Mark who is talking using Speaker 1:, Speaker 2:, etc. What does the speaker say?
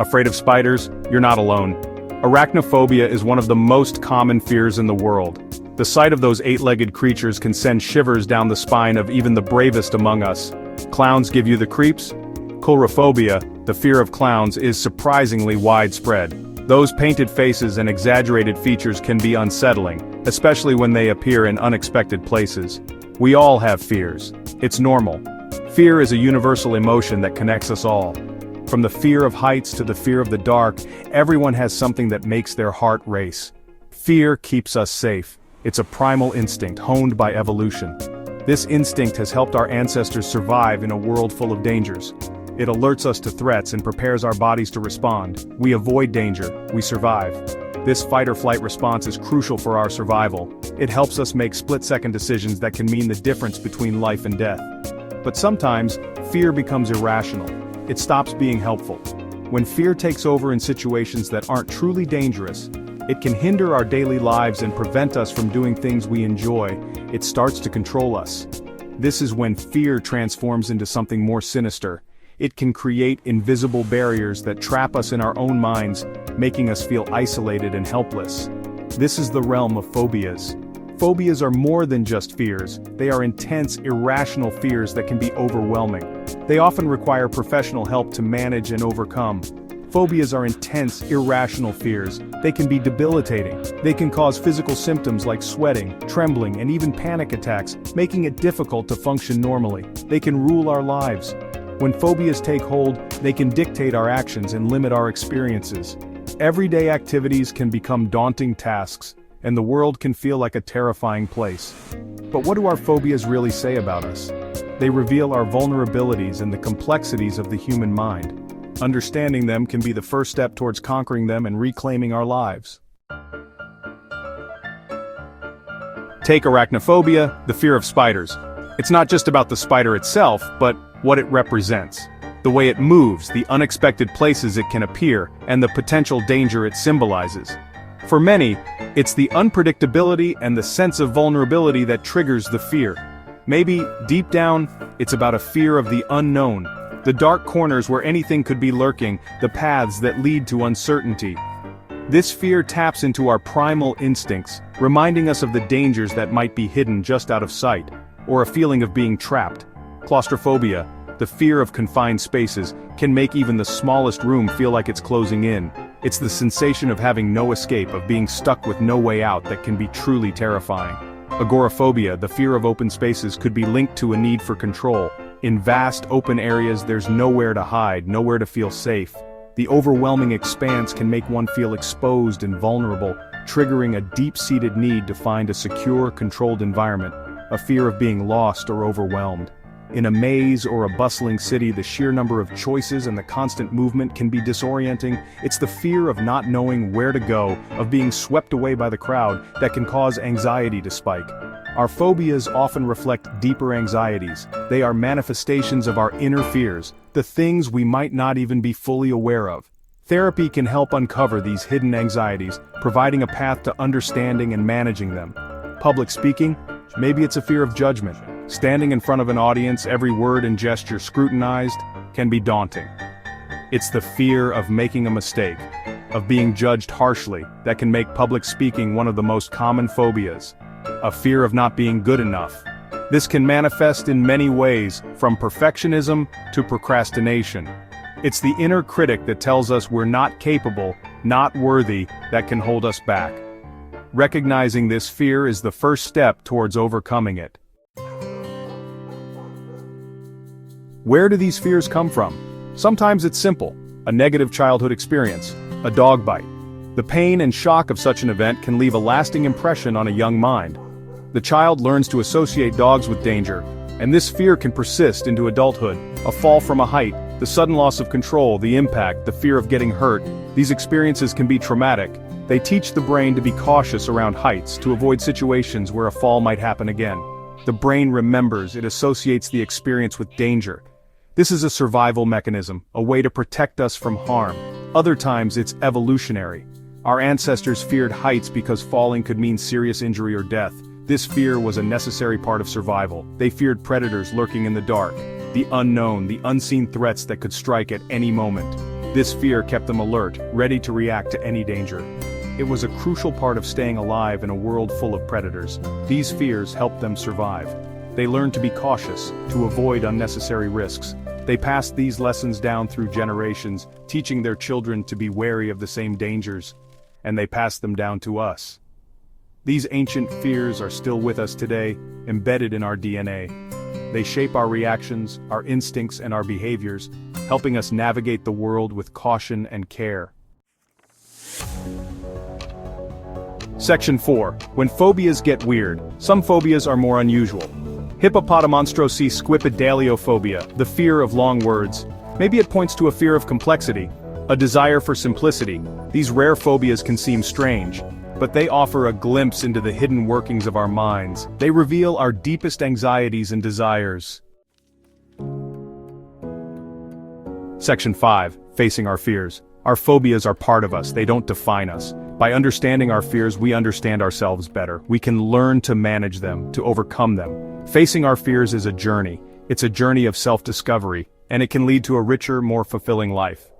Speaker 1: Afraid of spiders? You're not alone. Arachnophobia is one of the most common fears in the world. The sight of those eight-legged creatures can send shivers down the spine of even the bravest among us. Clowns give you the creeps? Coulrophobia, the fear of clowns, is surprisingly widespread. Those painted faces and exaggerated features can be unsettling, especially when they appear in unexpected places. We all have fears. It's normal. Fear is a universal emotion that connects us all. From the fear of heights to the fear of the dark, everyone has something that makes their heart race. Fear keeps us safe. It's a primal instinct honed by evolution. This instinct has helped our ancestors survive in a world full of dangers. It alerts us to threats and prepares our bodies to respond. We avoid danger, we survive. This fight-or-flight response is crucial for our survival. It helps us make split-second decisions that can mean the difference between life and death. But sometimes, fear becomes irrational. It stops being helpful. When fear takes over in situations that aren't truly dangerous, it can hinder our daily lives and prevent us from doing things we enjoy. It starts to control us. This is when fear transforms into something more sinister. It can create invisible barriers that trap us in our own minds, making us feel isolated and helpless. This is the realm of phobias. Phobias are more than just fears. They are intense, irrational fears that can be overwhelming. They often require professional help to manage and overcome. Phobias are intense, irrational fears. They can be debilitating. They can cause physical symptoms like sweating, trembling, and even panic attacks, making it difficult to function normally. They can rule our lives. When phobias take hold, they can dictate our actions and limit our experiences. Everyday activities can become daunting tasks, and the world can feel like a terrifying place. But what do our phobias really say about us? They reveal our vulnerabilities and the complexities of the human mind. Understanding them can be the first step towards conquering them and reclaiming our lives. Take arachnophobia, the fear of spiders. It's not just about the spider itself, but what it represents. The way it moves, the unexpected places it can appear, and the potential danger it symbolizes. For many, it's the unpredictability and the sense of vulnerability that triggers the fear. Maybe, deep down, it's about a fear of the unknown, the dark corners where anything could be lurking, the paths that lead to uncertainty. This fear taps into our primal instincts, reminding us of the dangers that might be hidden just out of sight, or a feeling of being trapped. Claustrophobia, the fear of confined spaces, can make even the smallest room feel like it's closing in. It's the sensation of having no escape, of being stuck with no way out, that can be truly terrifying. Agoraphobia, the fear of open spaces, could be linked to a need for control. In vast open areas, there's nowhere to hide, nowhere to feel safe. The overwhelming expanse can make one feel exposed and vulnerable, triggering a deep-seated need to find a secure, controlled environment, a fear of being lost or overwhelmed. In a maze or a bustling city, the sheer number of choices and the constant movement can be disorienting. It's the fear of not knowing where to go, of being swept away by the crowd, that can cause anxiety to spike. Our phobias often reflect deeper anxieties. They are manifestations of our inner fears, the things we might not even be fully aware of. Therapy can help uncover these hidden anxieties, providing a path to understanding and managing them. Public speaking? Maybe it's a fear of judgment. Standing in front of an audience, every word and gesture scrutinized, can be daunting. It's the fear of making a mistake, of being judged harshly, that can make public speaking one of the most common phobias. A fear of not being good enough. This can manifest in many ways, from perfectionism to procrastination. It's the inner critic that tells us we're not capable, not worthy, that can hold us back. Recognizing this fear is the first step towards overcoming it. Where do these fears come from? Sometimes it's simple, a negative childhood experience, a dog bite. The pain and shock of such an event can leave a lasting impression on a young mind. The child learns to associate dogs with danger, and this fear can persist into adulthood. A fall from a height, the sudden loss of control, the impact, the fear of getting hurt. These experiences can be traumatic. They teach the brain to be cautious around heights, to avoid situations where a fall might happen again. The brain remembers, it associates the experience with danger. This is a survival mechanism, a way to protect us from harm. Other times it's evolutionary. Our ancestors feared heights because falling could mean serious injury or death. This fear was a necessary part of survival. They feared predators lurking in the dark, the unknown, the unseen threats that could strike at any moment. This fear kept them alert, ready to react to any danger. It was a crucial part of staying alive in a world full of predators. These fears helped them survive. They learned to be cautious, to avoid unnecessary risks. They passed these lessons down through generations, teaching their children to be wary of the same dangers. And they passed them down to us. These ancient fears are still with us today, embedded in our DNA. They shape our reactions, our instincts, and our behaviors, helping us navigate the world with caution and care. Section 4. When phobias get weird. Some phobias are more unusual. Hippopotamonstrosi-squipedaliophobia, the fear of long words. Maybe it points to a fear of complexity, a desire for simplicity. These rare phobias can seem strange, but they offer a glimpse into the hidden workings of our minds. They reveal our deepest anxieties and desires. Section 5. Facing our fears. Our phobias are part of us, they don't define us. By understanding our fears, we understand ourselves better. We can learn to manage them, to overcome them. Facing our fears is a journey. It's a journey of self-discovery, and it can lead to a richer, more fulfilling life.